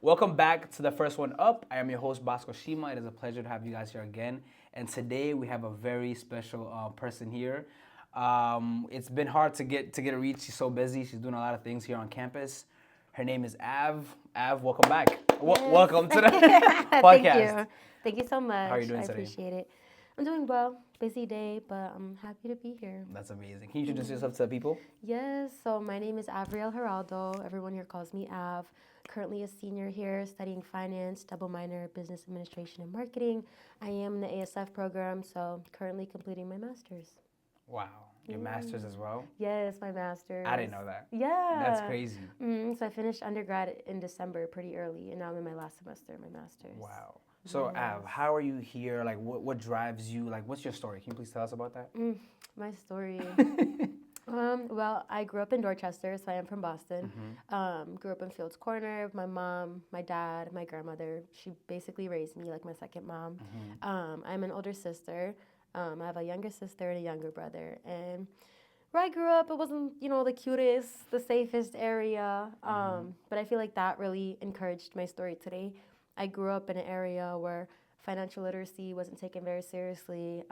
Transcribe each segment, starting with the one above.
Welcome back to the first one up. I am your host, Bosco Shima. It is a pleasure to have you guys here again. And today we have a very special person here. It's been hard to get a reach. She's so busy. She's doing a lot of things here on campus. Her name is Av, welcome back. Yes. Welcome to the Thank podcast. you. Thank you so much. How are you doing I today? appreciate it. I'm doing well. Busy day, but I'm happy to be here. That's amazing. Can you introduce yourself to the people? Yes, so my name is Avriel Geraldo. Everyone here calls me Av. Currently a senior here studying finance, double minor, business administration and marketing. I am in the ASF program, so currently completing my master's. Wow. Your master's as well? Yes, my master's. I didn't know that. Yeah. That's crazy. So I finished undergrad in December pretty early, and now I'm in my last semester of my master's. Wow. So, Av, how are you here? Like, what drives you? Like, what's your story? Can you please tell us about that? My story. Well, I grew up in Dorchester, so I am from Boston. Grew up in Fields Corner. My mom, my dad, my grandmother, she basically raised me like my second mom. I'm an older sister. I have a younger sister and a younger brother. And where I grew up, it wasn't, the cutest, the safest area. But I feel like that really encouraged my story today. I grew up in an area where financial literacy wasn't taken very seriously.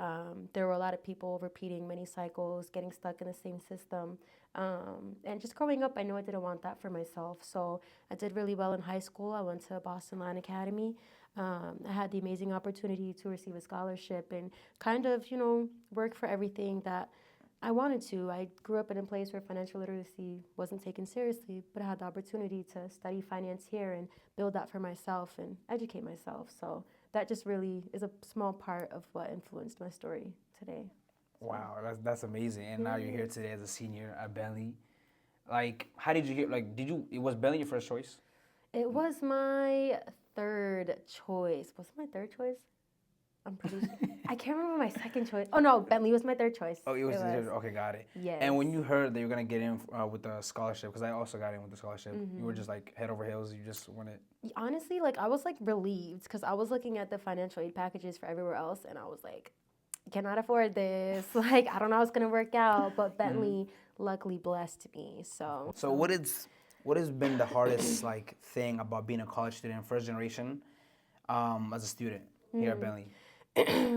There were a lot of people repeating many cycles, getting stuck in the same system. And just growing up, I knew I didn't want that for myself. So I did really well in high school. I went to Boston Land Academy. I had the amazing opportunity to receive a scholarship and kind of, work for everything that I wanted to. I grew up in a place where financial literacy wasn't taken seriously, but I had the opportunity to study finance here and build that for myself and educate myself. So that just really is a small part of what influenced my story today. Wow, that's amazing. And now you're here today as a senior at Bentley. Like, how did you hear? Like, it was Bentley your first choice? It was my third choice. Was it my third choice? I'm pretty sure. I can't remember my second choice. Oh, no, Bentley was my third choice. Oh, it was. Okay, got it. Yes. And when you heard that you were going to get in with the scholarship, because I also got in with the scholarship, you were just like head over heels, you just wanted... Honestly, I was relieved because I was looking at the financial aid packages for everywhere else and I was like, cannot afford this. I don't know how it's going to work out, but Bentley luckily blessed me. So what has been the hardest thing about being a college student, first generation, as a student here at Bentley?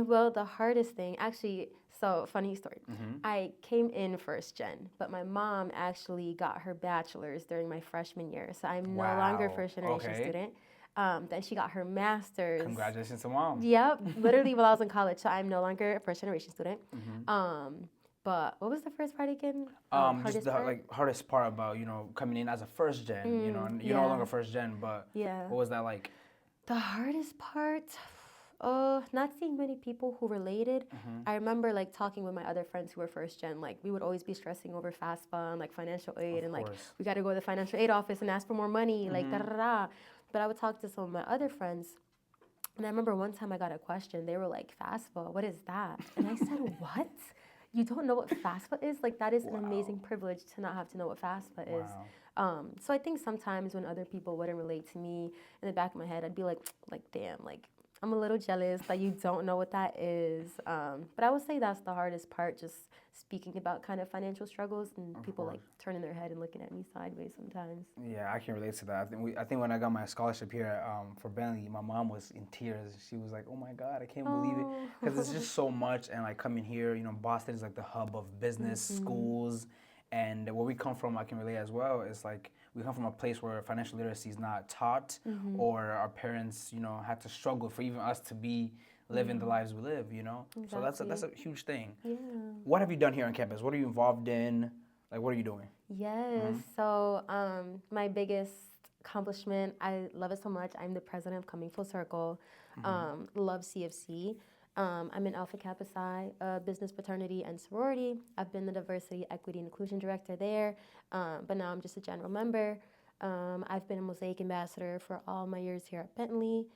Well, the hardest thing, actually, so funny story. I came in first gen, but my mom actually got her bachelor's during my freshman year. So I'm no longer first generation student. Then she got her master's. Congratulations to mom. Yep, literally while I was in college. So I'm no longer a first generation student. But what was the first part again? Just the hardest part about coming in as a first gen. You're no longer first gen, but what was that like? The hardest part, not seeing many people who related. I remember talking with my other friends who were first gen. We would always be stressing over FAFSA and financial aid, and we got to go to the financial aid office and ask for more money, da da da. But I would talk to some of my other friends, and I remember one time I got a question. They were like, "FAFSA, what is that?" And I said, "What? You don't know what FAFSA is? That is an amazing privilege to not have to know what FAFSA is." So I think sometimes when other people wouldn't relate to me, in the back of my head, I'd be like, damn, I'm a little jealous that you don't know what that is. But I would say that's the hardest part, just speaking about kind of financial struggles and people turning their head and looking at me sideways sometimes. Yeah, I can relate to that. I think when I got my scholarship here for Bentley, my mom was in tears. She was like, "Oh my God, I can't believe it," because it's just so much. And coming here, Boston is the hub of business, schools. And where we come from, I can relate as well. It's we come from a place where financial literacy is not taught, or our parents, had to struggle for even us to be living the lives we live. Exactly. So that's a huge thing. Yeah. What have you done here on campus? What are you involved in? What are you doing? Yes. So my biggest accomplishment, I love it so much. I'm the president of Coming Full Circle. Love CFC. I'm in Alpha Kappa Psi, business, fraternity, and sorority. I've been the diversity, equity, and inclusion director there, but now I'm just a general member. I've been a Mosaic ambassador for all my years here at Bentley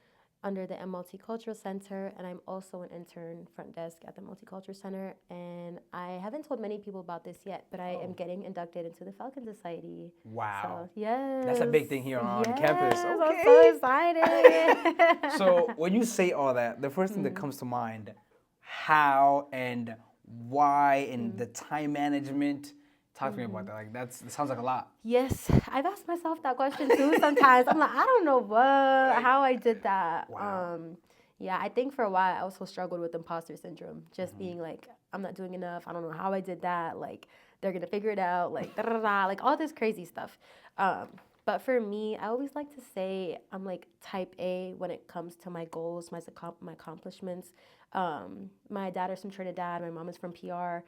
under the Multicultural Center, and I'm also an intern front desk at the Multicultural Center. And I haven't told many people about this yet, but I am getting inducted into the Falcon Society. Wow. So, yes. That's a big thing here on campus. Okay. I'm so excited. So when you say all that, the first thing that comes to mind, how and why and the time management Talk to me about that. Like, it sounds like a lot. Yes, I've asked myself that question too sometimes. I'm like, I don't know how I did that. Wow. Yeah, I think for a while I also struggled with imposter syndrome, just being like, I'm not doing enough. I don't know how I did that. Like, they're gonna figure it out. Like, da da da, like all this crazy stuff. But for me, I always like to say I'm like type A when it comes to my goals, my accomplishments. My dad is from Trinidad. My mom is from PR.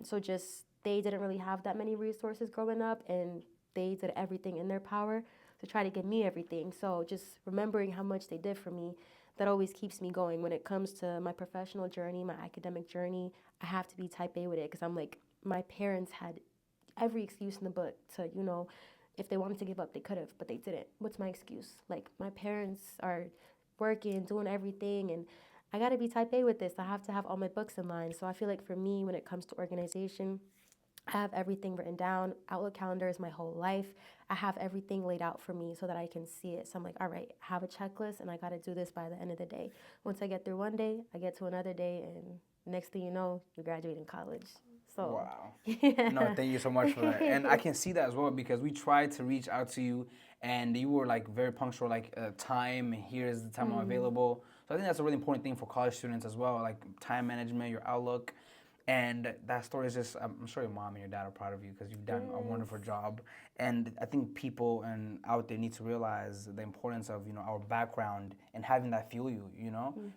So just they didn't really have that many resources growing up, and they did everything in their power to try to give me everything. So just remembering how much they did for me, that always keeps me going. When it comes to my professional journey, my academic journey, I have to be type A with it because I'm like, my parents had every excuse in the book to, if they wanted to give up, they could have, but they didn't. What's my excuse? Like, my parents are working, doing everything, and I got to be type A with this. I have to have all my books in line. So I feel like for me, when it comes to organization, I have everything written down. Outlook calendar is my whole life. I have everything laid out for me so that I can see it. So I'm like, all right, I have a checklist and I got to do this by the end of the day. Once I get through one day, I get to another day, and next thing you know, you're graduating college. So, Wow. yeah. No, thank you so much for that. And I can see that as well because we tried to reach out to you and you were like very punctual, like time, here's the time I'm available. So I think that's a really important thing for college students as well, like time management, your outlook. And that story is just, I'm sure your mom and your dad are proud of you because you've done a wonderful job. And I think people out there need to realize the importance of, our background and having that fuel you,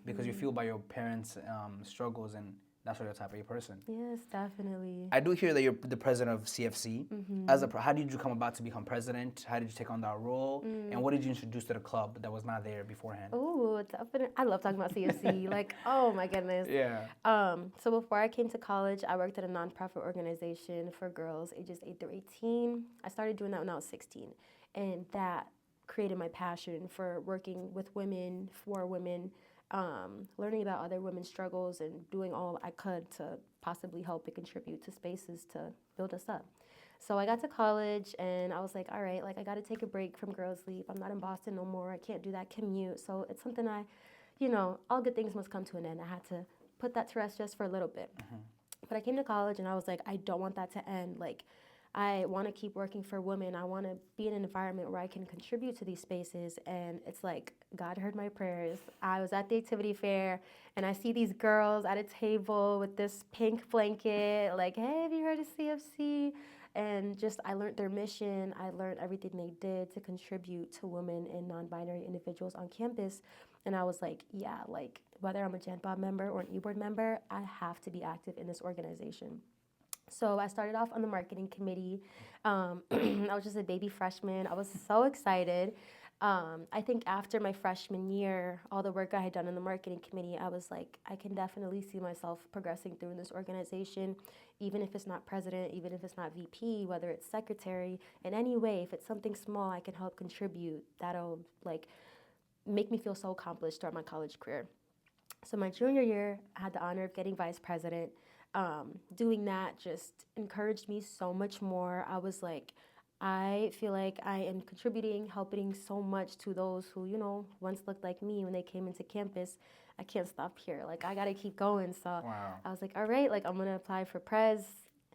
because you're fueled by your parents' struggles, and that's why you're a type A person. Yes, definitely. I do hear that you're the president of CFC. How did you come about to become president? How did you take on that role? And what did you introduce to the club that was not there beforehand? Oh, definitely. I love talking about CFC. Like, oh my goodness. Yeah. So before I came to college, I worked at a nonprofit organization for girls ages 8 through 18. I started doing that when I was 16. And that created my passion for working with women, for women, learning about other women's struggles and doing all I could to possibly help and contribute to spaces to build us up. So I got to college and I was like, all right, like I got to take a break from girls' sleep. I'm not in Boston no more. I can't do that commute. So it's something all good things must come to an end. I had to put that to rest just for a little bit. But I came to college and I was like, I don't want that to end. Like, I want to keep working for women. I want to be in an environment where I can contribute to these spaces. And it's like, God heard my prayers. I was at the activity fair and I see these girls at a table with this pink blanket, like, hey, have you heard of CFC? And just, I learned their mission. I learned everything they did to contribute to women and non-binary individuals on campus. And I was like, yeah, like, whether I'm a Gen Bob member or an E-Board member, I have to be active in this organization. So I started off on the marketing committee. I was just a baby freshman. I was so excited. I think after my freshman year, all the work I had done in the marketing committee, I was like, I can definitely see myself progressing through in this organization, even if it's not president, even if it's not VP, whether it's secretary, in any way, if it's something small I can help contribute, that'll like make me feel so accomplished throughout my college career. So my junior year, I had the honor of getting vice president. Doing that just encouraged me so much more. I was like, I feel like I am contributing, helping so much to those who, once looked like me when they came into campus. I can't stop here. Like, I got to keep going. So Wow. I was like, all right, like, I'm going to apply for Prez.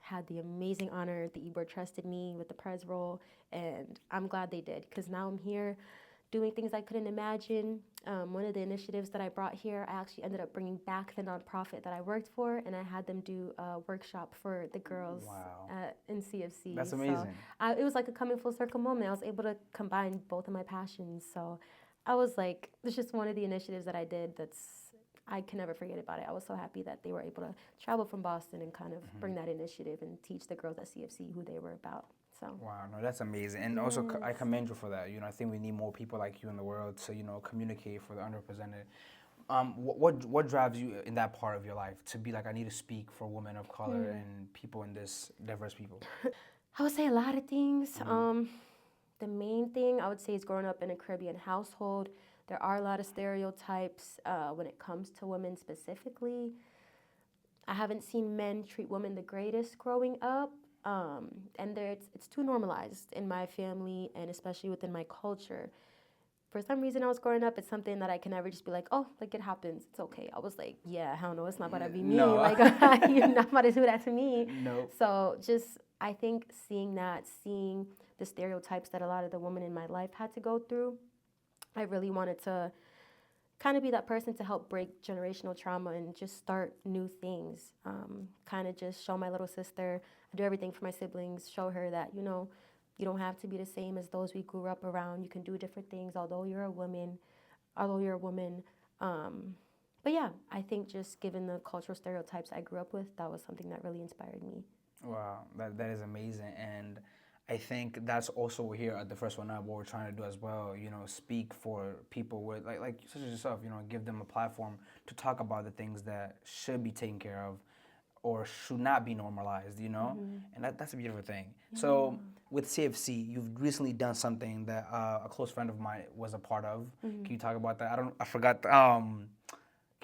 Had the amazing honor. The E-Board trusted me with the Prez role, and I'm glad they did because now I'm here doing things I couldn't imagine. One of the initiatives that I brought here, I actually ended up bringing back the nonprofit that I worked for, and I had them do a workshop for the girls in CFC. That's amazing. So it was like a coming full circle moment. I was able to combine both of my passions. So I was like, it's just one of the initiatives that I did I can never forget about it. I was so happy that they were able to travel from Boston and kind of bring that initiative and teach the girls at CFC who they were about. So. Wow, no, that's amazing. And also, I commend you for that. I think we need more people like you in the world to, communicate for the underrepresented. What drives you in that part of your life to be like, I need to speak for women of color and people in this diverse people? I would say a lot of things. The main thing I would say is growing up in a Caribbean household. There are a lot of stereotypes when it comes to women specifically. I haven't seen men treat women the greatest growing up. And it's too normalized in my family and especially within my culture. For some reason, I was growing up, it's something that I can never just be like, oh, like it happens, it's okay. I was like, yeah, hell no, it's not about to be me. No. Like, you're not about to do that to me. No. So just I think seeing the stereotypes that a lot of the women in my life had to go through, I really wanted to kind of be that person to help break generational trauma and just start new things. Kind of just show my little sister, I do everything for my siblings, show her that, you don't have to be the same as those we grew up around. You can do different things, although you're a woman. But yeah, I think just given the cultural stereotypes I grew up with, that was something that really inspired me. Wow, that is amazing. And I think that's also here at the First One Up what we're trying to do as well. Speak for people with like such as yourself. Give them a platform to talk about the things that should be taken care of, or should not be normalized. And that's a beautiful thing. Yeah. So with CFC, you've recently done something that a close friend of mine was a part of. Can you talk about that? I forgot. Can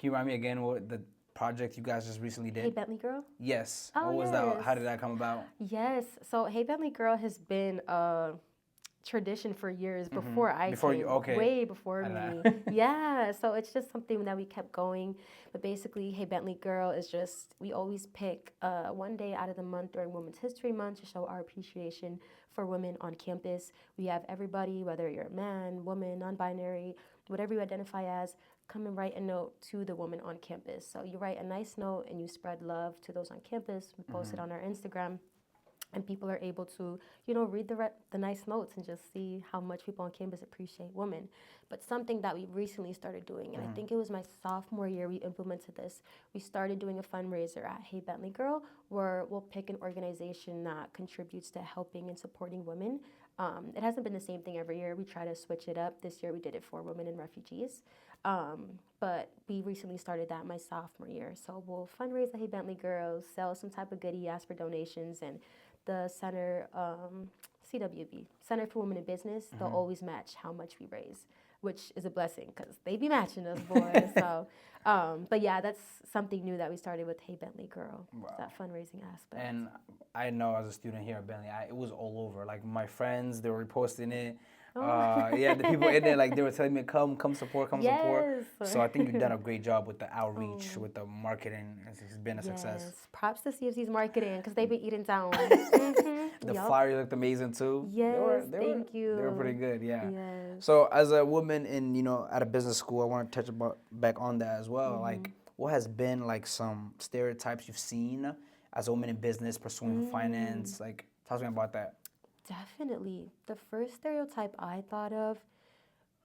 you remind me again what the project you guys just recently did? Hey Bentley Girl? Yes. Oh, what was that? How did that come about? Yes. So Hey Bentley Girl has been a tradition for years before I came. Okay. Way before me. Yeah. So it's just something that we kept going. But basically, Hey Bentley Girl is just, we always pick one day out of the month during Women's History Month to show our appreciation for women on campus. We have everybody, whether you're a man, woman, non-binary, whatever you identify as, come and write a note to the woman on campus. So you write a nice note and you spread love to those on campus. We post it on our Instagram, and people are able to, read the nice notes and just see how much people on campus appreciate women. But something that we recently started doing, and I think it was my sophomore year we implemented this, we started doing a fundraiser at Hey Bentley Girl, where we'll pick an organization that contributes to helping and supporting women. It hasn't been the same thing every year. We try to switch it up. This year we did it for women and refugees. But we recently started that my sophomore year. So we'll fundraise at Hey Bentley Girls, sell some type of goodie, ask for donations, and the center, CWB, Center for Women in Business, they'll always match how much we raise, which is a blessing because they be matching us, boys. So, but yeah, that's something new that we started with Hey Bentley Girl, that fundraising aspect. And I know as a student here at Bentley, it was all over. Like my friends, they were reposting it. The people in there, like they were telling me, come support, support. So I think you've done a great job with the outreach, with the marketing. It's been a success. Props to CFC's marketing because they be eating down. The flyers looked amazing too. Yes, thank you. They were pretty good, yeah. Yes. So as a woman in, at a business school, I want to touch back on that as well. Like, what has been like some stereotypes you've seen as a woman in business pursuing finance? Like, talk to me about that. Definitely. The first stereotype I thought of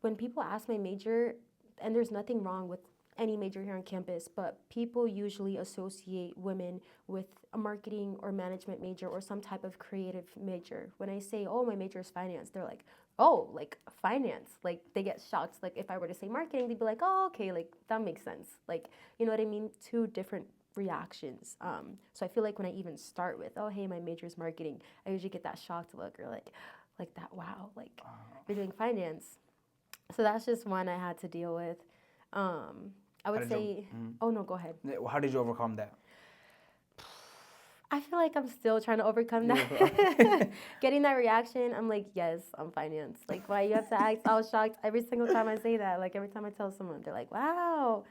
when people ask my major, and there's nothing wrong with any major here on campus, but people usually associate women with a marketing or management major or some type of creative major. When I say, oh, my major is finance, they're like, oh, like finance. Like they get shocked. Like if I were to say marketing, they'd be like, oh, okay, like that makes sense. Like, you know what I mean? Two different reactions. So I feel like when I even start with, oh, hey, my major is marketing, I usually get that shocked look or like that, wow, like you're doing finance. So that's just one I had to deal with. I would say, oh no, go ahead. How did you overcome that? I feel like I'm still trying to overcome that. Getting that reaction, I'm like, yes, I'm finance. Like, why you have to act all shocked every single time I say that? Like, every time I tell someone, they're like, wow.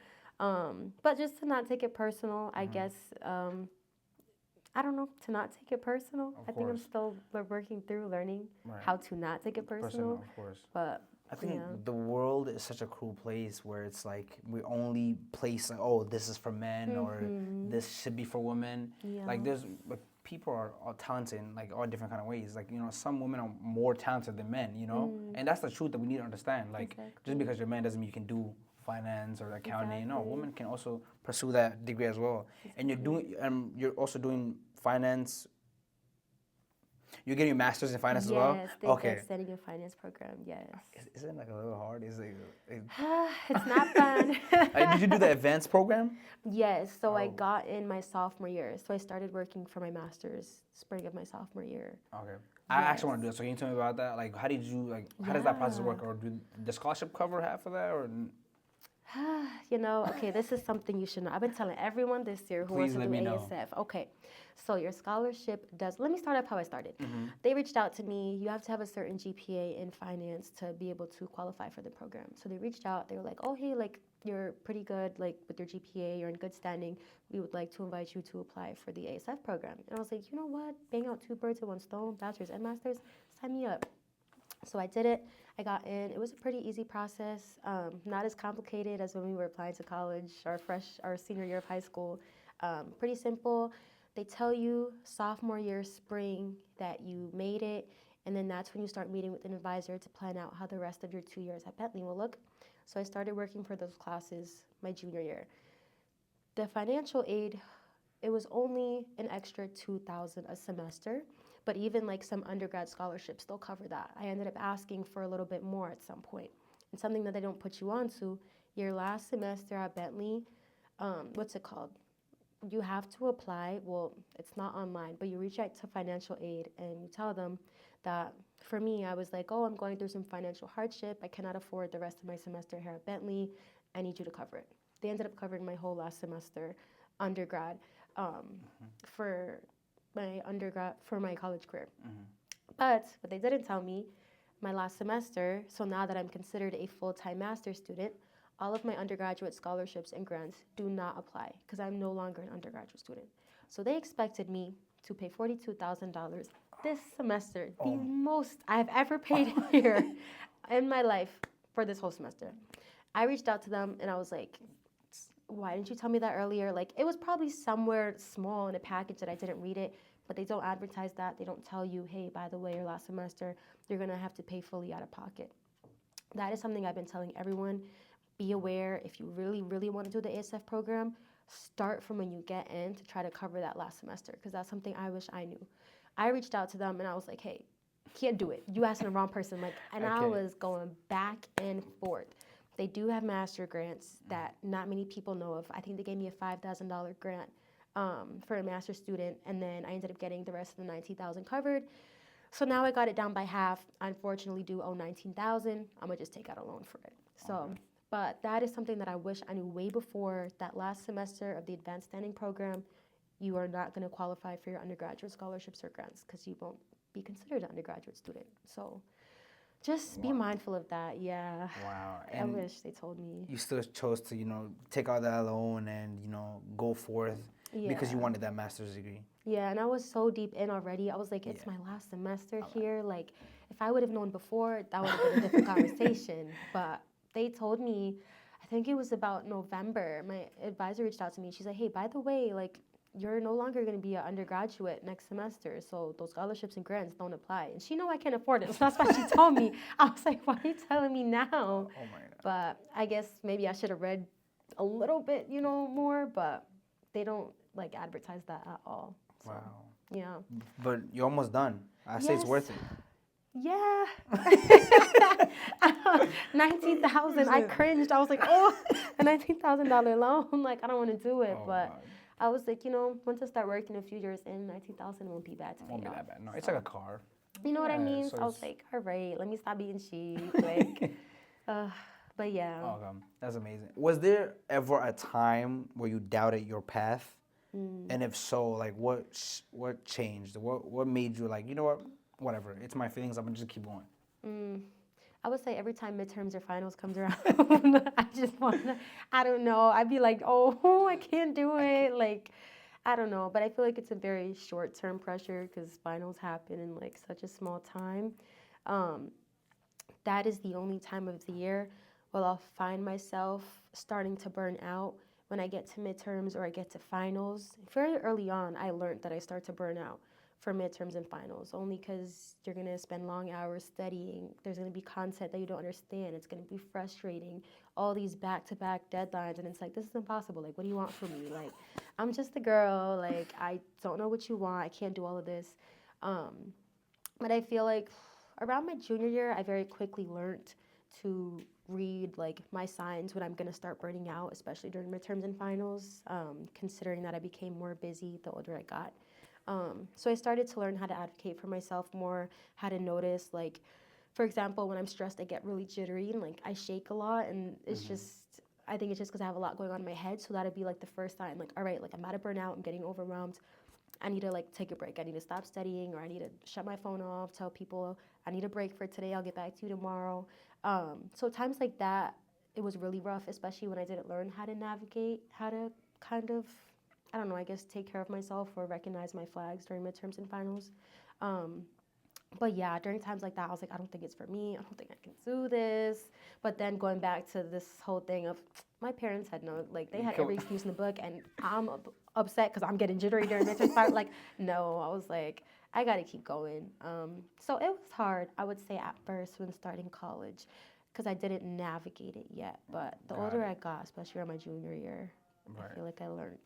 But just to not take it personal, I guess, I don't know, to not take it personal. I think I'm still working through learning how to not take it personal. Of course. But I think the world is such a cruel place where it's like we only place like, oh, this is for men or this should be for women. Yeah. Like people are all talented in like all different kind of ways. Like, some women are more talented than men, and that's the truth that we need to understand. Like just because you're a man doesn't mean you can do finance or accounting. No, women can also pursue that degree as well. And you're also doing finance. You're getting your master's in finance as well? Yes, they're studying a finance program, yes. Isn't it like a little hard? It's not fun. Did you do the advanced program? Yes, so I got in my sophomore year. So I started working for my master's spring of my sophomore year. Okay. I actually want to do that. So can you tell me about that? Like, how does that process work? Or does scholarship cover half of that? Or Okay, this is something you should know. I've been telling everyone this year who wants Please to let do me know. ASF. Okay, so your scholarship does. Let me start off how I started. Mm-hmm. They reached out to me. You have to have a certain GPA in finance to be able to qualify for the program. So they reached out. They were like, "Oh, hey, like you're pretty good, like with your GPA, you're in good standing. We would like to invite you to apply for the ASF program." And I was like, you know what? Bang out two birds with one stone, bachelor's and master's. Sign me up. So I did it. I got in. It was a pretty easy process, not as complicated as when we were applying to college, our senior year of high school. Pretty simple. They tell you sophomore year, spring, that you made it, and then that's when you start meeting with an advisor to plan out how the rest of your 2 years at Bentley will look. So I started working for those classes my junior year. The financial aid, it was only an extra 2,000 a semester, but even like some undergrad scholarships they'll cover that. I ended up asking for a little bit more at some point. And something that they don't put you on to, your last semester at Bentley, what's it called? You have to apply. Well, it's not online, but you reach out to financial aid and you tell them that for me, I was like, oh, I'm going through some financial hardship. I cannot afford the rest of my semester here at Bentley. I need you to cover it. They ended up covering my whole last semester, undergrad, for for my college career. Mm-hmm. But what they didn't tell me, my last semester, so now that I'm considered a full-time master's student, all of my undergraduate scholarships and grants do not apply because I'm no longer an undergraduate student. So they expected me to pay $42,000 this semester, the most I've ever paid here in my life for this whole semester. I reached out to them and I was like, why didn't you tell me that earlier? Like, it was probably somewhere small in a package that I didn't read it, but they don't advertise that. They don't tell you, hey, by the way, your last semester, you're going to have to pay fully out of pocket. That is something I've been telling everyone. Be aware if you really, really want to do the ASF program, start from when you get in to try to cover that last semester because that's something I wish I knew. I reached out to them and I was like, hey, can't do it. You asked the wrong person. And I was going back and forth. They do have master grants that not many people know of. I think they gave me a $5,000 grant for a master student, and then I ended up getting the rest of the $19,000 covered. So now I got it down by half. I unfortunately do owe $19,000. I'm gonna just take out a loan for it. So, but that is something that I wish I knew way before that last semester of the advanced standing program. You are not gonna qualify for your undergraduate scholarships or grants because you won't be considered an undergraduate student. So. Just be mindful of that, yeah. Wow. I wish they told me. You still chose to, take out that loan and, go forth because you wanted that master's degree. Yeah, and I was so deep in already. I was like, it's my last semester here. Like, if I would have known before, that would have been a different conversation. But they told me, I think it was about November, my advisor reached out to me. She's like, hey, by the way, like, you're no longer going to be an undergraduate next semester, so those scholarships and grants don't apply. And she know I can't afford it, so that's why she told me. I was like, why are you telling me now? Oh my God. But I guess maybe I should have read a little bit, more, but they don't, advertise that at all. So, Wow. yeah. But you're almost done. I say it's worth it. Yeah. 19,000. I cringed. I was like, oh, a $19,000 loan. Like, I don't want to do it, but... God. I was like, once I start working a few years in, 19,000 won't be bad to pay off. Won't be that bad. No, it's like a car. You know what I mean? So I was like, all right, let me stop being cheap. But yeah. Oh, that's amazing. Was there ever a time where you doubted your path? And if so, like, what changed? What made you like, you know what? Whatever. It's my feelings. I'm gonna just keep going. I would say every time midterms or finals comes around, I just want to, I don't know. I'd be like, oh, I can't do it. Like, I don't know. But I feel like it's a very short-term pressure because finals happen in, such a small time. That is the only time of the year where I'll find myself starting to burn out when I get to midterms or I get to finals. Very early on, I learned that I start to burn out for midterms and finals, only because you're going to spend long hours studying. There's going to be content that you don't understand. It's going to be frustrating. All these back-to-back deadlines, and it's like, this is impossible. Like, what do you want from me? Like, I'm just a girl. Like, I don't know what you want. I can't do all of this. But I feel like around my junior year, I very quickly learned to read, my signs when I'm going to start burning out, especially during midterms and finals, considering that I became more busy the older I got. So I started to learn how to advocate for myself more, how to notice, for example, when I'm stressed, I get really jittery and, I shake a lot, and it's just, I think it's just because I have a lot going on in my head. So that'd be like the first sign, like, all right, like I'm at a burnout, I'm getting overwhelmed. I need to like take a break. I need to stop studying, or I need to shut my phone off, tell people I need a break for today. I'll get back to you tomorrow. So times like that, it was really rough, especially when I didn't learn how to navigate, how to kind of, I don't know, I guess take care of myself or recognize my flags during midterms and finals. But yeah, during times like that, I was like, I don't think it's for me. I don't think I can do this. But then going back to this whole thing of my parents had no, like they had every excuse in the book, and I'm upset because I'm getting jittery during midterm start. Like, no, I was like, I got to keep going. So it was hard, I would say, at first when starting college, because I didn't navigate it yet. But the older I got, especially around my junior year, I feel like I learned.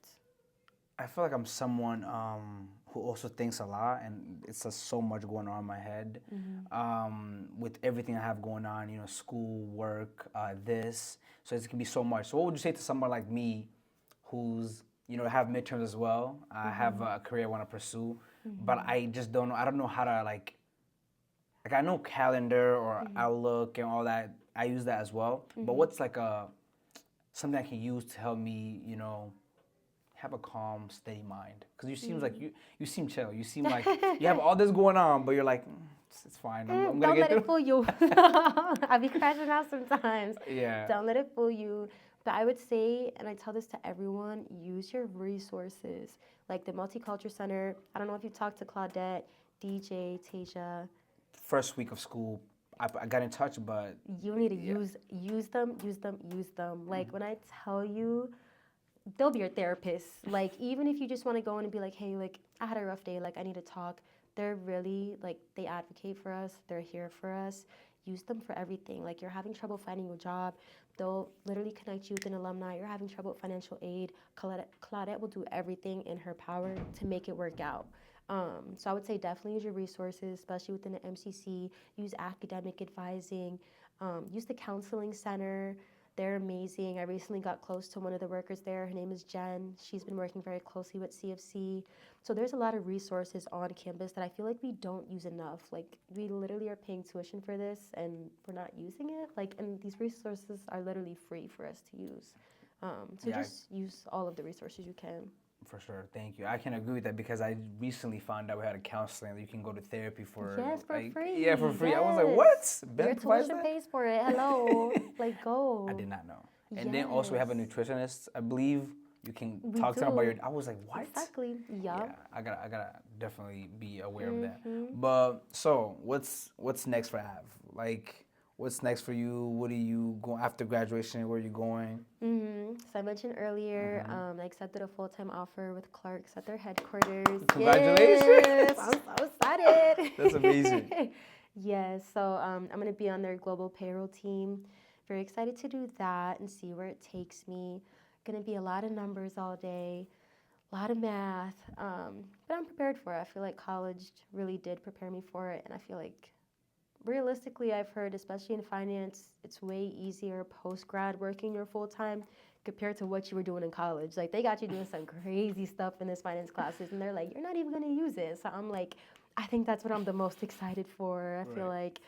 I feel like I'm someone who also thinks a lot, and it's just so much going on in my head. With everything I have going on, you know, school, work, this. So it can be so much. So what would you say to someone like me, who's, you know, have midterms as well? I have a career I want to pursue, but I just don't know. I don't know how to like I know calendar or Outlook and all that. I use that as well. But what's like something I can use to help me, you know, have a calm, steady mind? Because you seem like you seem chill. You seem like you have all this going on, but you're like, it's fine. I'm gonna get through. Don't let it fool you. I be crashing out sometimes. Yeah. Don't let it fool you. But I would say, and I tell this to everyone, use your resources. Like the Multicultural Center. I don't know if you talked to Claudette, DJ, Tasia. First week of school, I got in touch, but you need to use them. Like when I tell you, they'll be your therapist. Like even if you just want to go in and be like, hey, like I had a rough day, like I need to talk. They're really like they advocate for us. They're here for us. Use them for everything. Like you're having trouble finding a job, they'll literally connect you with an alumni. You're having trouble with financial aid. Claudette will do everything in her power to make it work out. So I would say definitely use your resources, especially within the MCC. Use academic advising. Use the counseling center. They're amazing. I recently got close to one of the workers there. Her name is Jen. She's been working very closely with CFC. So there's a lot of resources on campus that I feel like we don't use enough. Like we literally are paying tuition for this and we're not using it. Like, and these resources are literally free for us to use. Just use all of the resources you can. For sure, thank you. I can agree with that because I recently found out we had a counseling that you can go to therapy for. Yes, for free. Yeah, for free. Yes. I was like, what? Your tuition pays for it. Hello, like go. I did not know. And then also we have a nutritionist. I believe you can talk to them about your. I was like, what? Exactly. Yep. Yeah, I gotta definitely be aware of that. But so what's next for Av? Like, what's next for you? What are you going after graduation? Where are you going? So I mentioned earlier, I accepted a full-time offer with Clark's at their headquarters. Congratulations! Yes, I'm so excited. That's amazing. Yes, so I'm going to be on their global payroll team. Very excited to do that and see where it takes me. Going to be a lot of numbers all day, a lot of math, but I'm prepared for it. I feel like college really did prepare me for it, and I feel like realistically, I've heard, especially in finance, it's way easier post-grad working your full-time compared to what you were doing in college. Like, they got you doing some crazy stuff in this finance classes, and they're like, you're not even going to use it. So I'm like, I think that's what I'm the most excited for. I feel like,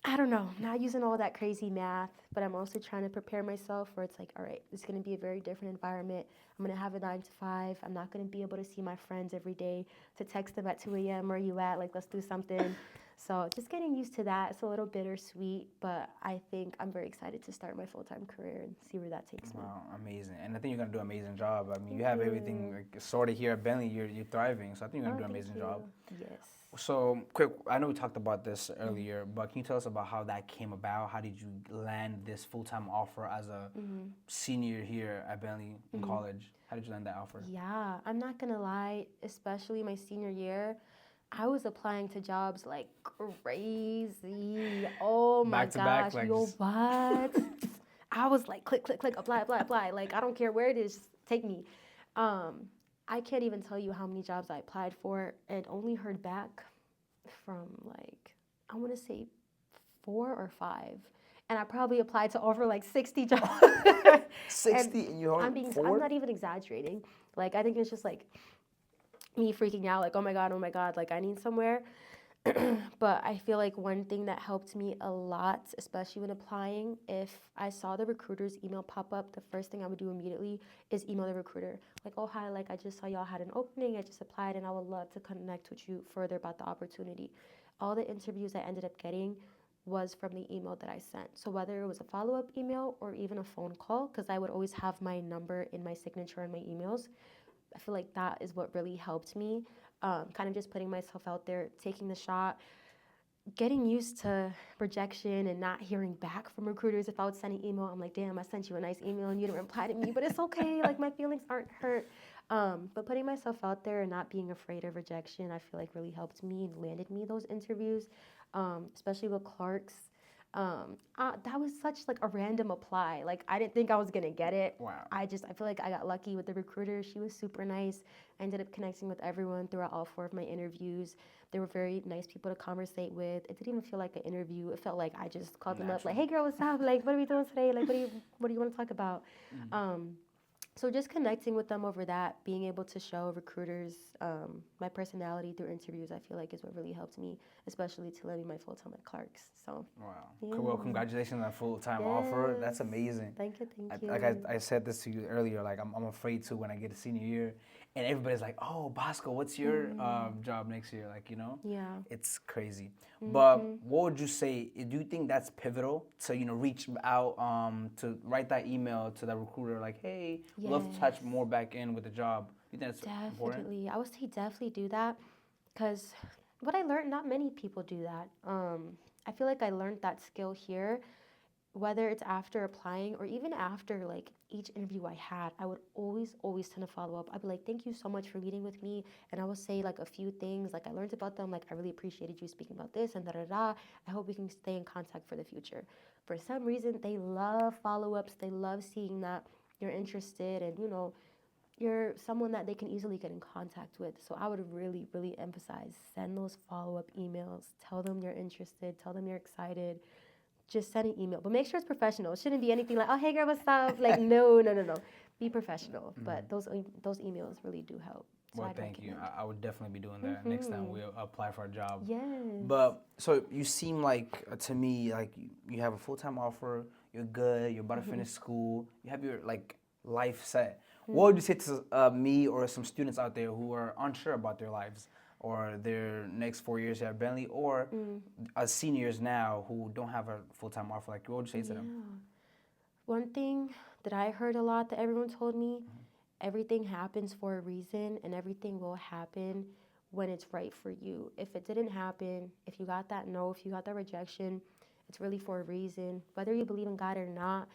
I don't know, not using all that crazy math, but I'm also trying to prepare myself where it's like, all right, it's going to be a very different environment. I'm going to have a 9 to 5. I'm not going to be able to see my friends every day, to text them at 2 a.m. Where you at? Like, let's do something. So just getting used to that. It's a little bittersweet, but I think I'm very excited to start my full-time career and see where that takes me. Wow, amazing. And I think you're going to do an amazing job. I mean, you have everything like, sorted here at Bentley. You're thriving. So I think you're going to do an amazing job. Yes. So, quick, I know we talked about this earlier, but can you tell us about how that came about? How did you land this full-time offer as a senior here at Bentley in college? How did you land that offer? Yeah, I'm not going to lie, especially my senior year, I was applying to jobs like crazy. Oh my gosh, yo, what? I was like, click, apply. Like, I don't care where it is, just take me. I can't even tell you how many jobs I applied for and only heard back from like, I want to say 4 or 5. And I probably applied to over like 60 jobs. 60 and you I'm not even exaggerating. Like, I think it's just like me freaking out, like, oh my God, like I need somewhere. But I feel like one thing that helped me a lot, especially when applying, if I saw the recruiter's email pop up, the first thing I would do immediately is email the recruiter. Like, oh, hi, like I just saw y'all had an opening, I just applied, and I would love to connect with you further about the opportunity. All the interviews I ended up getting was from the email that I sent. So whether it was a follow-up email or even a phone call, because I would always have my number in my signature and my emails, I feel like that is what really helped me. Kind of just putting myself out there, taking the shot, getting used to rejection and not hearing back from recruiters. If I would send an email, I'm like, damn, I sent you a nice email and you didn't reply to me, but it's okay. Like, my feelings aren't hurt. But putting myself out there and not being afraid of rejection, I feel like really helped me and landed me those interviews, especially with Clark's. That was such like a random apply. Like, I didn't think I was gonna get it. Wow. I feel like I got lucky with the recruiter. She was super nice. I ended up connecting with everyone throughout all 4 of my interviews. They were very nice people to conversate with. It didn't even feel like an interview. It felt like I just called them up, like, hey girl, what's up? Like, what are we doing today? Like, what do you want to talk about? So just connecting with them over that, being able to show recruiters my personality through interviews, I feel like is what really helped me, especially to landing my full-time at Clark's. So, Wow. yeah. Well, congratulations on that full-time offer. That's amazing. Thank you, thank you. Like I said this to you earlier, like I'm afraid to when I get to senior year and everybody's like, oh, Bosco, what's your job next year? Like, you know? Yeah. It's crazy. But what would you say, do you think that's pivotal to, you know, reach out, to write that email to that recruiter like, hey, we'd love to touch more back in with the job? You think that's important? Definitely. I would say definitely do that because what I learned, not many people do that. I feel like I learned that skill here, whether it's after applying or even after like each interview I had, I would always send a follow up. I'd be like, thank you so much for meeting with me. And I would say like a few things, like I learned about them, like I really appreciated you speaking about this and da da da. I hope we can stay in contact for the future. For some reason, they love follow ups. They love seeing that you're interested and, you know, you're someone that they can easily get in contact with. So I would really emphasize, send those follow up emails. Tell them you're interested. Tell them you're excited. Just send an email, but make sure it's professional. It shouldn't be anything like, oh, hey girl, what's up? Like, no. Be professional. But those emails really do help. So Well, I'd thank you. recommend. I would definitely be doing that next time we apply for a job. Yes. But so you seem like, to me, like you have a full-time offer, you're good, you're about to finish school, you have your like life set. What would you say to me or some students out there who are unsure about their lives or their next 4 years here at Bentley or seniors now who don't have a full-time offer? Like, what would you say to them? One thing that I heard a lot that everyone told me, everything happens for a reason and everything will happen when it's right for you. If it didn't happen, if you got that no, if you got that rejection, it's really for a reason. Whether you believe in God or not,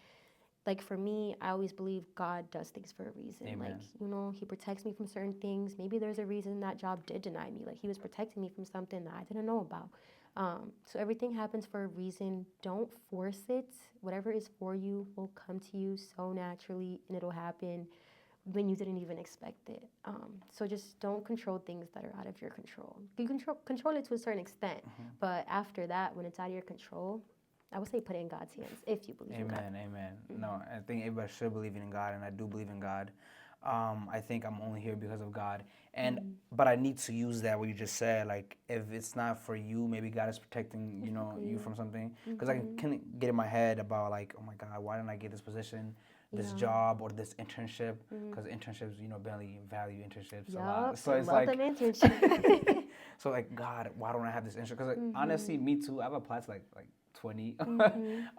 like for me, I always believe God does things for a reason. Amen. Like, you know, he protects me from certain things. Maybe there's a reason that job did deny me. Like, he was protecting me from something that I didn't know about. So everything happens for a reason. Don't force it. Whatever is for you will come to you so naturally, and it'll happen when you didn't even expect it. So just don't control things that are out of your control. You control it to a certain extent, but after that, when it's out of your control, I would say put it in God's hands if you believe in God. Amen. No, I think everybody should believe in God, and I do believe in God. I think I'm only here because of God, and but I need to use that what you just said. Like, if it's not for you, maybe God is protecting you from something. Because I can get in my head about like, oh my God, why didn't I get this position, this job, or this internship? Because internships, Bentley value internships a lot. So it's like, them internships. so like, God, why don't I have this internship? Because like, honestly, me too. I've applied to like 20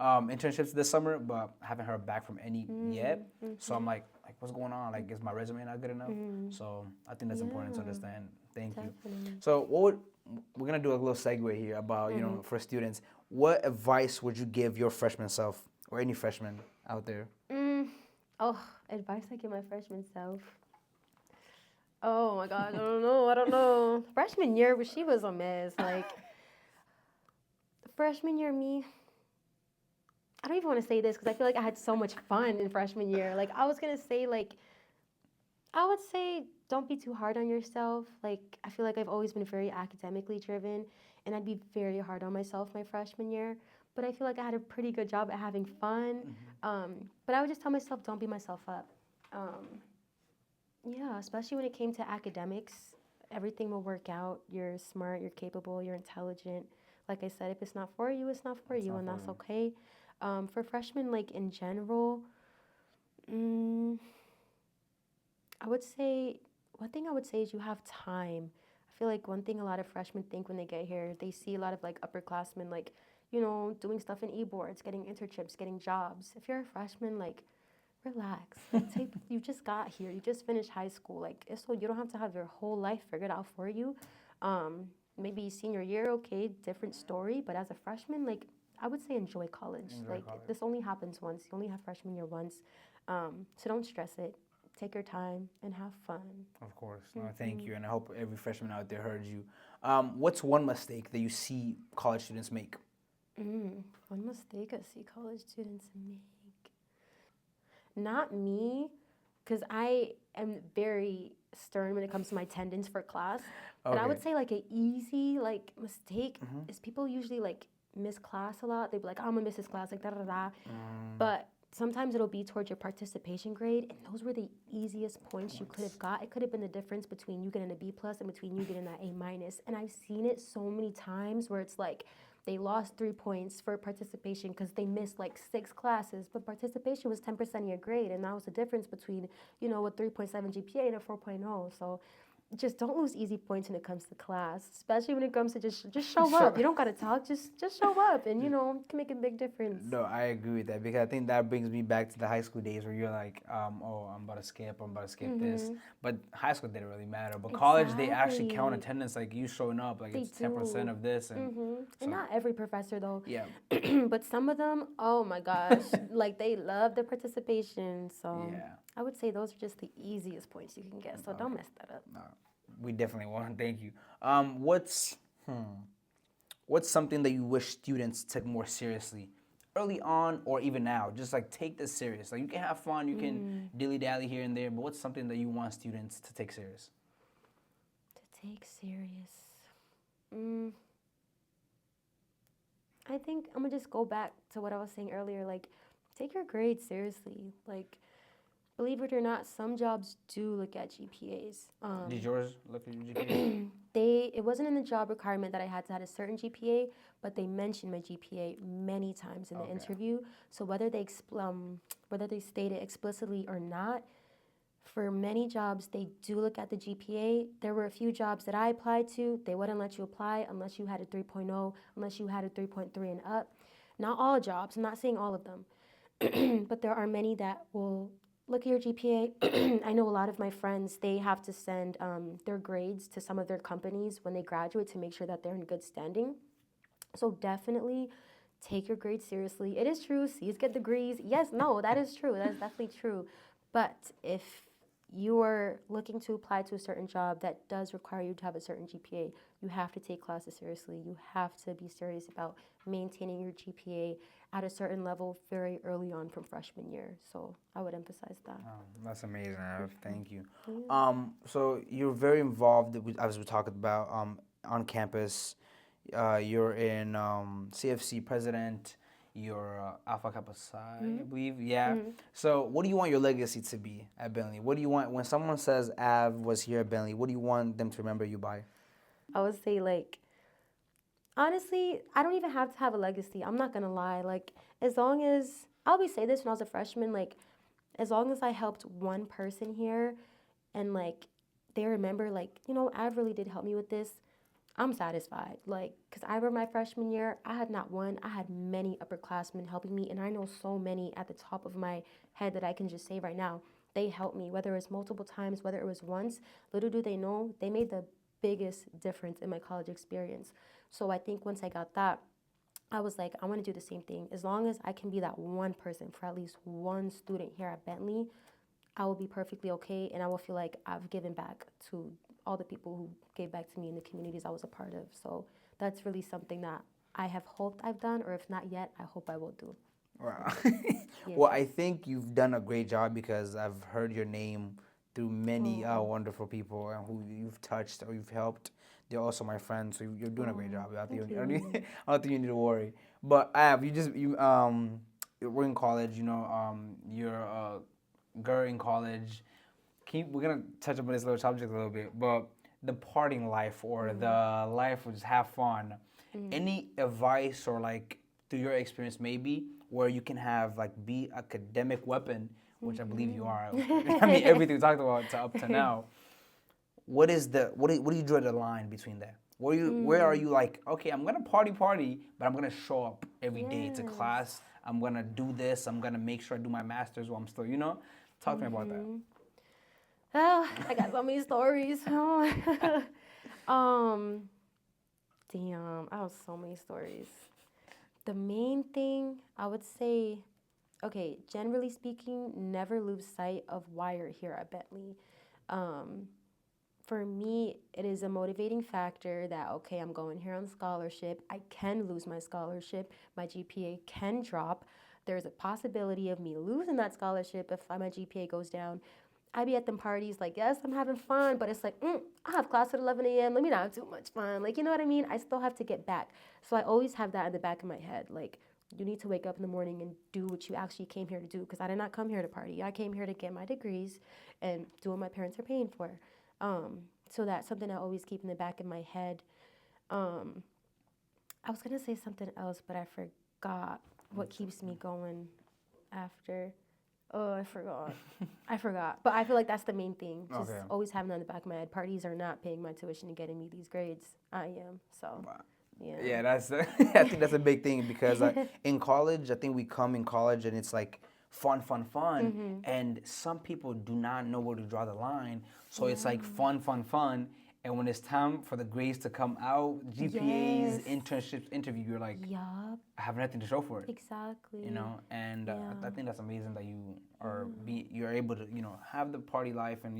internships this summer, but I haven't heard back from any yet. So I'm like, what's going on? Like, is my resume not good enough? So I think that's important to understand. Thank you. So we're gonna do a little segue here about for students. What advice would you give your freshman self or any freshman out there? Oh, advice I give my freshman self. Oh my God, I don't know. Freshman year, she was a mess. Like, freshman year me, I don't even want to say this because I feel like I had so much fun in freshman year. Like, I was going to say, like, I would say don't be too hard on yourself. Like, I feel like I've always been very academically driven, and I'd be very hard on myself my freshman year. But I feel like I had a pretty good job at having fun. But I would just tell myself, don't beat myself up. Yeah, especially when it came to academics. everything will work out. You're smart, you're capable, you're intelligent. Like I said, if it's not for you, it's not for It's you, not and for that's you. okay. For freshmen, like in general, mm, I would say one thing I would say is you have time. I feel like one thing a lot of freshmen think when they get here, they see a lot of like upperclassmen, like, doing stuff in e-boards, getting internships, getting jobs. If you're a freshman, like, relax. Like, you just got here, you just finished high school. Like, it's so you don't have to have your whole life figured out for you. Um, Maybe senior year, okay, different story. But as a freshman, like, I would say enjoy college. Enjoy Like, college. this only happens once. You only have freshman year once. So don't stress it. Take your time and have fun. Of course. No, thank Mm-hmm. you. And I hope every freshman out there heard you. What's one mistake that you see college students make? One mistake I see college students make. Not me, because I am very stern when it comes to my attendance for class. And I Okay. would say like a easy like mistake Mm-hmm. is people usually like miss class a lot. They'd be like, oh, I'm gonna miss this class, like da da da. Mm, But sometimes it'll be towards your participation grade, and those were the easiest points you could points. have got. It could have been the difference between you getting a B plus and between you getting that A minus. And I've seen it so many times where it's like they lost 3 points for participation because they missed like 6 classes, but participation was 10% of your grade, and that was the difference between a 3.7 GPA and a 4.0. So just don't lose easy points when it comes to class, especially when it comes to just show Sure. up. You don't gotta talk, just show up, and it can make a big difference. No, I agree with that because I think that brings me back to the high school days where you're like, oh, I'm about to skip this. But high school didn't really matter. But college, they actually count Exactly. attendance like you showing up, like They it's 10% do. of this, and And so not every professor though, yeah, but some of them, oh my gosh, like they love their participation. So yeah. I would say those are just the easiest points you can get. So don't Okay, mess that up. no, we definitely want. Thank you. What's what's something that you wish students took more seriously early on or even now? Just like take this serious. Like you can have fun, you can dilly dally here and there, but what's something that you want students to take serious? To take serious. Mm, I think I'm gonna just go back to what I was saying earlier. Like, take your grades seriously. Like, believe it or not, some jobs do look at GPAs. Did yours look at your GPA? It wasn't in the job requirement that I had to have a certain GPA, but they mentioned my GPA many times in the Okay. interview. So whether they state it explicitly or not, for many jobs they do look at the GPA. There were a few jobs that I applied to, they wouldn't let you apply unless you had a 3.0, unless you had a 3.3 and up. Not all jobs, I'm not saying all of them, but there are many that will look at your GPA. I know a lot of my friends, they have to send their grades to some of their companies when they graduate to make sure that they're in good standing. So definitely take your grades seriously. It is true, C's get degrees. Yes, no, that is true. That is definitely true. But if you are looking to apply to a certain job that does require you to have a certain GPA, you have to take classes seriously. You have to be serious about maintaining your GPA at a certain level very early on from freshman year. So I would emphasize that. Oh, that's amazing, Av. Thank you. Yeah. So you're very involved, as we talked about, on campus. You're in CFC president. You're Alpha Kappa Psi, I believe. Yeah. So what do you want your legacy to be at Bentley? What do you want when someone says Av was here at Bentley? What do you want them to remember you by? I would say, like, honestly, I don't even have to have a legacy. I'm not gonna lie. Like, as long as I always say this when I was a freshman, like, as long as I helped one person here and like they remember, like, Av really did help me with this, I'm satisfied. Like, because I remember my freshman year, I had not one, I had many upperclassmen helping me, and I know so many at the top of my head that I can just say right now. They helped me, whether it was multiple times, whether it was once. Little do they know, they made the biggest difference in my college experience. So I think once I got that, I was like, I want to do the same thing. As long as I can be that one person for at least one student here at Bentley, I will be perfectly okay, and I will feel like I've given back to all the people who gave back to me in the communities I was a part of. So that's really something that I have hoped I've done, or if not yet, I hope I will do. Wow. Yeah. Well, I think you've done a great job because I've heard your name through many Oh, wonderful people and who you've touched or you've helped. They're also my friends, so you're doing a great oh, job. thank I don't, you. I don't think you need to worry. But we're in college. You're a girl in college. We're gonna touch up on this little subject a little bit, but the partying life or the life of just have fun, any advice or like through your experience maybe where you can have like be academic weapon, which I believe you are. I mean everything we talked about up to now. What do you draw the line between that? Where are you like, okay, I'm gonna party, but I'm gonna show up every day to class. I'm gonna do this. I'm gonna make sure I do my masters while I'm still, Talk to me about that. Oh, I got so many stories. um, Damn, I have so many stories. The main thing I would say, okay, generally speaking, never lose sight of why you're here at Bentley. For me, it is a motivating factor that, okay, I'm going here on scholarship. I can lose my scholarship. My GPA can drop. There's a possibility of me losing that scholarship if my GPA goes down. I be at them parties like, yes, I'm having fun, but it's like, I have class at 11 a.m. Let me not have too much fun. Like, you know what I mean? I still have to get back. So I always have that in the back of my head. Like, you need to wake up in the morning and do what you actually came here to do, because I did not come here to party. I came here to get my degrees and do what my parents are paying for. So that's something I always keep in the back of my head. I was going to say something else, but I forgot what keeps me going after. Oh, I forgot. But I feel like that's the main thing. Just always having that in the back of my head. Parties are not paying my tuition and getting me these grades. I am. So, yeah. Yeah, I think that's a big thing because in college, I think we come in college and it's like fun. And some people do not know where to draw the line. So it's like fun. And when it's time for the grades to come out, GPAs, internships, interview, you're like, I have nothing to show for it. Exactly. And I think that's amazing that you are you're able to, have the party life and,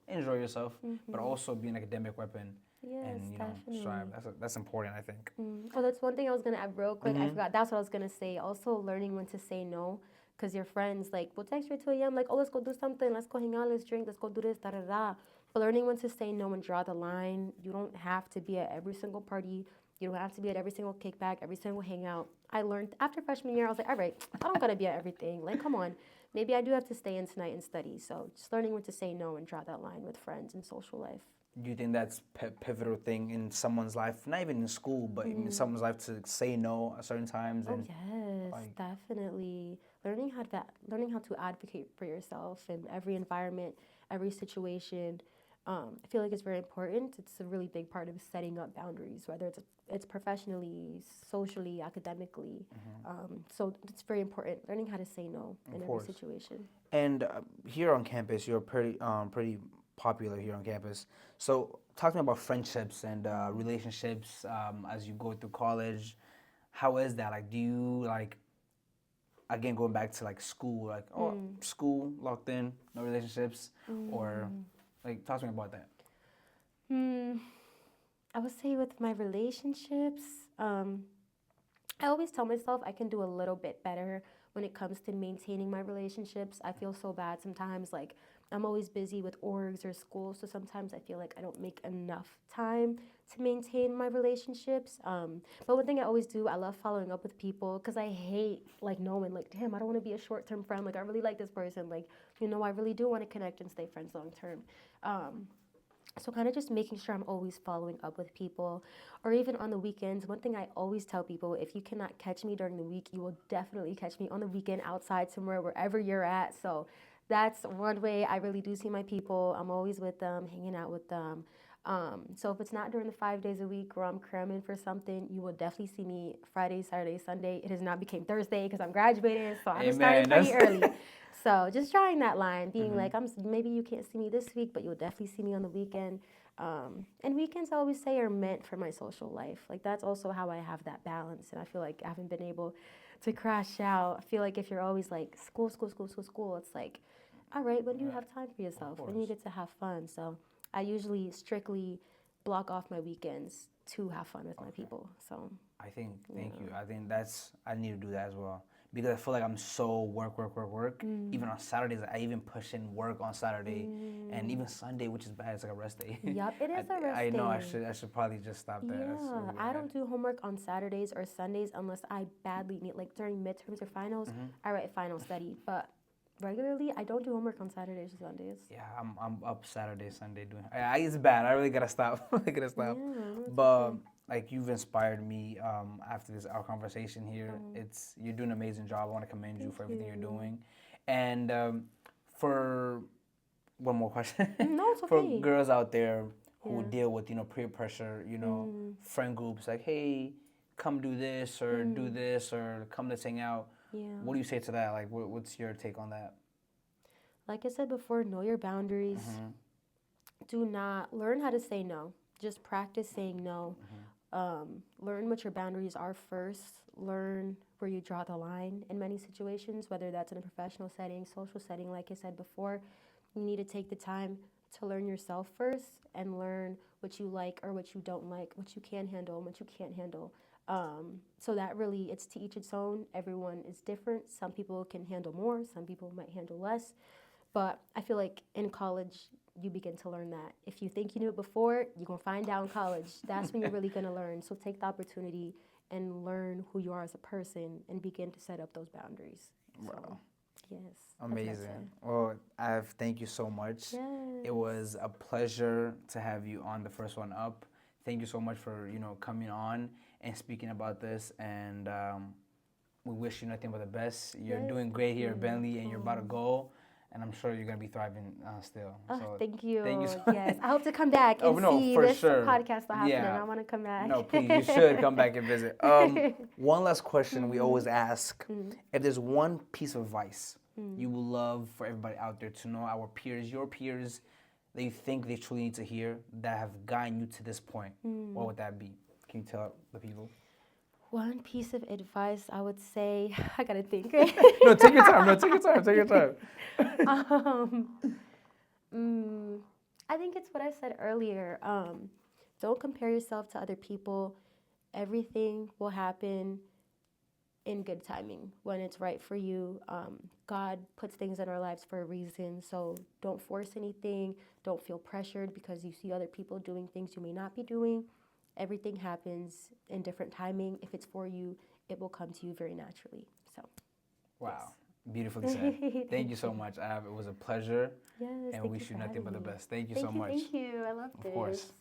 enjoy yourself, but also be an academic weapon. Yes, and, definitely. strive. That's important, I think. Oh, that's one thing I was going to add real quick. I forgot. That's what I was going to say. Also learning when to say no. Because your friends, like, will text you at 2 a.m., like, oh, let's go do something. Let's go hang out. Let's drink. Let's go do this, da-da-da. But learning when to say no and draw the line. You don't have to be at every single party. You don't have to be at every single kickback, every single hangout. I learned after freshman year, I was like, all right, I don't got to be at everything. Like, come on. Maybe I do have to stay in tonight and study. So just learning when to say no and draw that line with friends and social life. Do you think that's pivotal thing in someone's life, not even in school, but in someone's life to say no at certain times? And, yes, definitely. Learning how to advocate for yourself in every environment, every situation. I feel like it's very important. It's a really big part of setting up boundaries, whether it's professionally, socially, academically. So it's very important. Learning how to say no in every situation. And here on campus, you're pretty popular here on campus. So talking about friendships and relationships as you go through college, how is that? Like, do you again going back to school, school locked in, no relationships, or talk to me about that. I would say with my relationships, I always tell myself I can do a little bit better when it comes to maintaining my relationships. I feel so bad sometimes, I'm always busy with orgs or school, so sometimes I feel like I don't make enough time to maintain my relationships. But one thing I always do, I love following up with people because I hate knowing damn, I don't want to be a short-term friend. I really like this person. I really do want to connect and stay friends long-term. So kind of just making sure I'm always following up with people, or even on the weekends. One thing I always tell people, if you cannot catch me during the week, you will definitely catch me on the weekend outside somewhere, wherever you're at. So that's one way I really do see my people. I'm always with them, hanging out with them. So if it's not during the 5 days a week where I'm cramming for something, you will definitely see me Friday, Saturday, Sunday. It has not become Thursday because I'm graduating, so I'm starting pretty early. So just drawing that line, being maybe you can't see me this week, but you'll definitely see me on the weekend. And weekends, I always say, are meant for my social life. That's also how I have that balance, and I feel like I haven't been able to crash out. I feel like if you're always school, it's all right, when do you have time for yourself? When you get to have fun? So I usually strictly block off my weekends to have fun with my people. So thank you. I think I need to do that as well. Because I feel like I'm so work. Even on Saturdays, I even push in work on Saturday, and even Sunday, which is bad. It's like a rest day. Yep, it is a rest day. I know. I should probably just stop that. Yeah, I don't do homework on Saturdays or Sundays unless I badly need, during midterms or finals. I write final study, but regularly. I don't do homework on Saturdays and Sundays. Yeah, I'm up Saturday, Sunday doing. It's bad. I really gotta stop. I gotta stop. Yeah, no, it's But okay. like you've inspired me after this our conversation here. You're doing an amazing job. I want to commend you Thank for everything you're you. doing. And for one more question, No, it's for okay. girls out there who Yeah. deal with peer pressure, friend groups like, hey, come do this or do this or come let's hang out. Yeah. What do you say to that? Like, what's your take on that? Like I said before, know your boundaries. Do not learn how to say no. Just practice saying no. Learn what your boundaries are first. Learn where you draw the line in many situations, whether that's in a professional setting, social setting. Like I said before, you need to take the time to learn yourself first and learn what you like or what you don't like, what you can handle and what you can't handle. So that really, it's to each its own. Everyone is different. Some people can handle more. Some people might handle less. But I feel like in college, you begin to learn that. If you think you knew it before, you're going to find out in college. That's when you're really going to learn. So take the opportunity and learn who you are as a person and begin to set up those boundaries. Wow. So, yes. Amazing. Well, thank you so much. Yes. It was a pleasure to have you on the first one up. Thank you so much for, coming on and speaking about this. And we wish you nothing but the best. You're doing great here at Bentley and you're about to go. And I'm sure you're going to be thriving still. So thank you. Thank you so Yes. I hope to come back and see this podcast that happening. Yeah. I want to come back. No, please. You should come back and visit. One last question we always ask. If there's one piece of advice you would love for everybody out there to know, our peers, your peers, that you think they truly need to hear that have gotten you to this point, what would that be? Can you tell the people? One piece of advice I would say, I gotta think. No, take your time. Take your time. I think it's what I said earlier. Don't compare yourself to other people. Everything will happen in good timing when it's right for you. God puts things in our lives for a reason, so don't force anything. Don't feel pressured because you see other people doing things you may not be doing. Everything happens in different timing. If it's for you, it will come to you very naturally. So, wow, yes. Beautifully said. Thank you so much, Av. It was a pleasure. Yes, and wish you nothing but the best. Thank you so much. Thank you. I loved it. Of course.